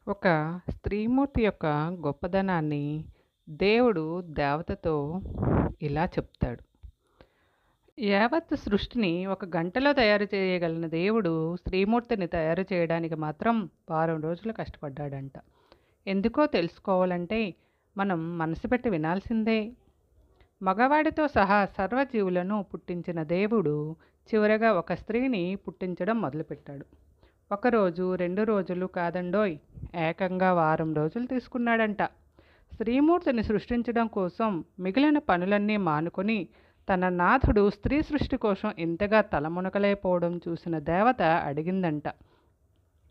ఒక స్త్రీమూర్తి యొక్క గొప్పదనాన్ని దేవుడు దేవతతో ఇలా చెప్తాడు. యావత్ సృష్టిని ఒక గంటలో తయారు చేయగలిగిన దేవుడు స్త్రీమూర్తిని తయారు చేయడానికి మాత్రం వారం రోజులు కష్టపడ్డాడంట. ఎందుకో తెలుసుకోవాలంటే మనం మనసు పెట్టి వినాల్సిందే. మగవాడితో సహా సర్వజీవులను పుట్టించిన దేవుడు చివరగా ఒక స్త్రీని పుట్టించడం మొదలుపెట్టాడు. ఒకరోజు 2 రోజులు కాదండోయ్, ఏకంగా వారం రోజులు తీసుకున్నాడంట. స్త్రీమూర్తిని సృష్టించడం కోసం మిగిలిన పనులన్నీ మానుకొని తన నాథుడు స్త్రీ సృష్టి కోసం ఇంతగా తలమునకలైపోవడం చూసిన దేవత అడిగిందంట,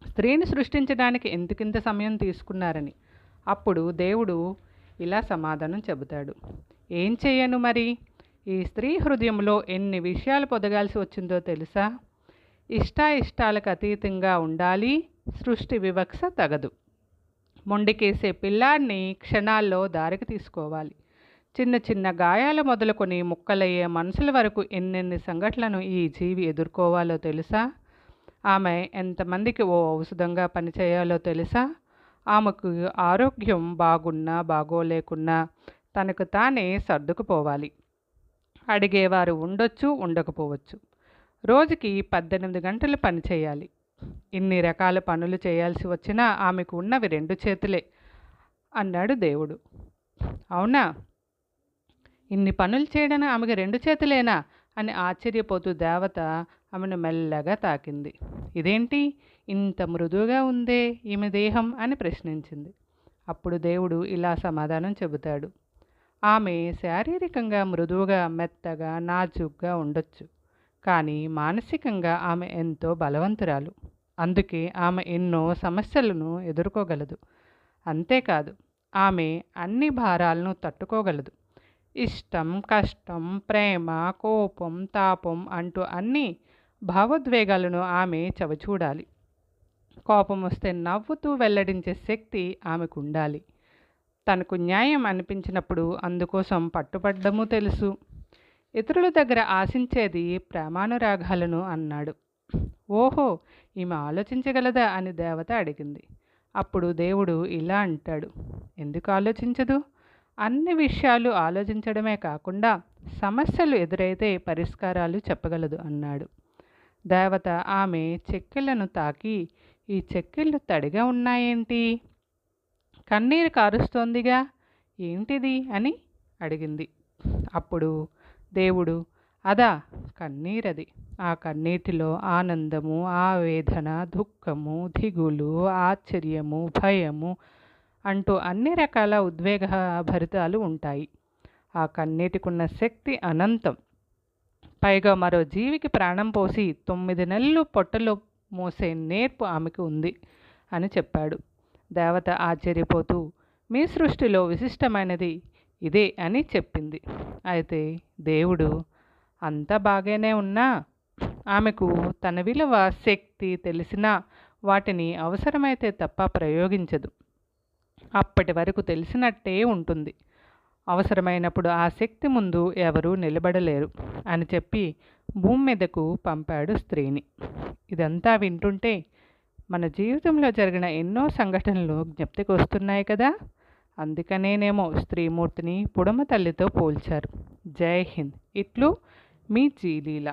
స్త్రీని సృష్టించడానికి ఎందుకింత సమయం తీసుకున్నారని. అప్పుడు దేవుడు ఇలా సమాధానం చెబుతాడు, ఏం చేయను మరి? ఈ స్త్రీ హృదయంలో ఎన్ని విషయాలు పొదగాల్సి వచ్చిందో తెలుసా? ఇష్టాయిష్టాలకు అతీతంగా ఉండాలి, సృష్టి వివక్ష తగదు. మొండికేసే పిల్లాడిని క్షణాల్లో దారికి తీసుకోవాలి. చిన్న చిన్న గాయాలు మొదలుకొని ముక్కలయ్యే మనసుల వరకు ఎన్నెన్ని సంఘటనలను ఈ జీవి ఎదుర్కోవాలో తెలుసా? ఆమె ఎంతమందికి ఓ ఔషధంగా పనిచేయాలో తెలుసా? ఆమెకు ఆరోగ్యం బాగున్నా బాగోలేకున్నా తనకు తానే సర్దుకుపోవాలి. అడిగేవారు ఉండొచ్చు, ఉండకపోవచ్చు. రోజుకి 18 గంటలు పని చేయాలి. ఇన్ని రకాల పనులు చేయాల్సి వచ్చినా ఆమెకు ఉన్నవి 2 చేతులే అన్నాడు దేవుడు. అవునా? ఇన్ని పనులు చేయడం ఆమెకు 2 చేతులేనా అని ఆశ్చర్యపోతూ దేవత ఆమెను మెల్లగా తాకింది. ఇదేంటి ఇంత మృదువుగా ఉందే ఈమె దేహం అని ప్రశ్నించింది. అప్పుడు దేవుడు ఇలా సమాధానం చెబుతాడు, ఆమె శారీరకంగా మృదువుగా, మెత్తగా, నాజూగ్గా ఉండొచ్చు, కానీ మానసికంగా ఆమె ఎంతో బలవంతురాలు. అందుకే ఆమె ఎన్నో సమస్యలను ఎదుర్కోగలదు. అంతేకాదు, ఆమె అన్ని భారాలను తట్టుకోగలదు. ఇష్టం, కష్టం, ప్రేమ, కోపం, తాపం అంటూ అన్ని భావోద్వేగాలను ఆమె చవిచూడాలి. కోపం వస్తే నవ్వుతూ వెల్లడించే శక్తి ఆమెకు ఉండాలి. తనకు న్యాయం అనిపించినప్పుడు అందుకోసం పట్టుపడ్డము తెలుసు. ఇతరుల దగ్గర ఆశించేది ప్రేమానురాగాలను అన్నాడు. ఓహో, ఈమె ఆలోచించగలదా అని దేవత అడిగింది. అప్పుడు దేవుడు ఇలా అంటాడు, ఎందుకు ఆలోచించదు? అన్ని విషయాలు ఆలోచించడమే కాకుండా సమస్యలు ఎదురైతే పరిష్కారాలు చెప్పగలదు అన్నాడు. దేవత ఆమె చెక్కిళ్లను తాకి, ఈ చెక్కిళ్ళు తడిగా ఉన్నాయేంటి? కన్నీరు కారుస్తోందిగా, ఏంటిది అని అడిగింది. అప్పుడు దేవుడు, అదా కన్నీరది. ఆ కన్నీటిలో ఆనందము, ఆవేదన, దుఃఖము, దిగులు, ఆశ్చర్యము, భయము అంటూ అన్ని రకాల ఉద్వేగ భరితాలు ఉంటాయి. ఆ కన్నీటికున్న శక్తి అనంతం. పైగా మరో జీవికి ప్రాణం పోసి 9 నెలలు పొట్టలో మోసే నేర్పు ఆమెకు ఉంది అని చెప్పాడు. దేవత ఆశ్చర్యపోతూ, మీ సృష్టిలో విశిష్టమైనది ఇదే అని చెప్పింది. అయితే దేవుడు, అంతా బాగానే ఉన్నా ఆమెకు తన విలువ, శక్తి తెలిసినా వాటిని అవసరమైతే తప్ప ప్రయోగించదు. అప్పటి వరకు తెలిసినట్టే ఉంటుంది. అవసరమైనప్పుడు ఆ శక్తి ముందు ఎవరూ నిలబడలేరు అని చెప్పి భూమి మీదకు పంపాడు స్త్రీని. ఇదంతా వింటుంటే మన జీవితంలో జరిగిన ఎన్నో సంఘటనలు జ్ఞప్తికి వస్తున్నాయి కదా. అందుకనేనేమో స్త్రీమూర్తిని పుడమ తల్లితో పోల్చారు. జై హింద్. ఇట్లు మీ జీలీల.